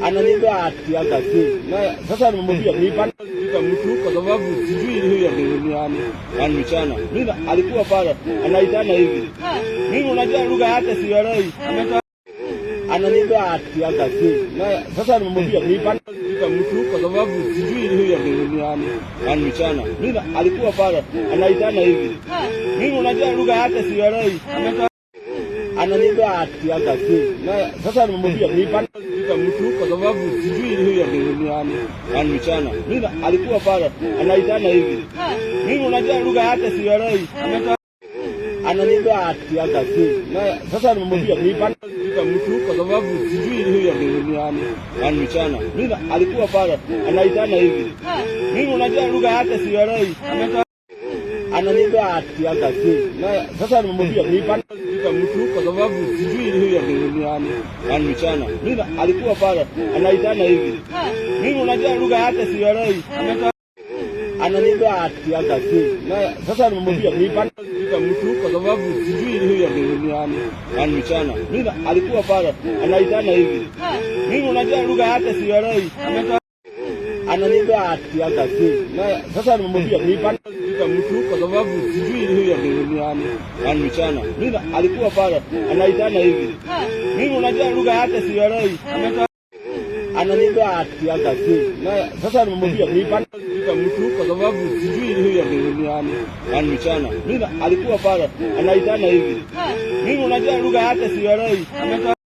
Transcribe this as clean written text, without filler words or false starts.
ananiambia ati akasi. Na sasa nimemwambia nipande mtu kwa sababu sijui hiyo ya mchana. Mimi alikuwa pale anaitana hivi. Mimi unajua lugha yake sielewi. Ananiambia ati akasi. Na sasa nimemwambia nipande mtu kwa sababu sijui hiyo ya mchana. Mimi alikuwa pale anaitana hivi. Mimi unajua lugha yake sielewi. Ananiambia ati akasi. Na sasa nimemwambia nipande mtu kwa sababu sijui hiyo ya mchana. Mimi alikuwa pale anaitana hivi. Mimi unajua lugha yake sielewi. Ananiambia ati akasi. Na sasa nimemwambia nipande mtu kwa sababu sijui hiyo ya mchana. Mimi alikuwa pale anaitana hivi. Mimi unajua lugha yake sielewi. Ananiambia ati akasi. Na sasa nimemwambia nipande mtu kwa sababu sijui hiyo ya mchana. Mimi alikuwa pale anaitana hivi. Mimi unajua lugha yake sielewi. Ananiambia ati akasi. Na sasa nimemwambia nipande mtu kwa sababu sijui hiyo ya mchana. Mimi alikuwa pale anaitana hivi. Mimi unajua lugha yake sielewi. Ananiambia ati akasi. Na sasa nimemwambia nipande mtu kwa sababu sijui hiyo ya mchana. Mimi alikuwa pale anaitana hivi. Mimi unajua lugha yake sielewi. Ananiambia ati akasi. Na sasa nimemwambia nipande mtu kwa sababu sijui hiyo ya mchana. Mimi alikuwa pale anaitana hivi. Mimi unajua lugha yake sielewi.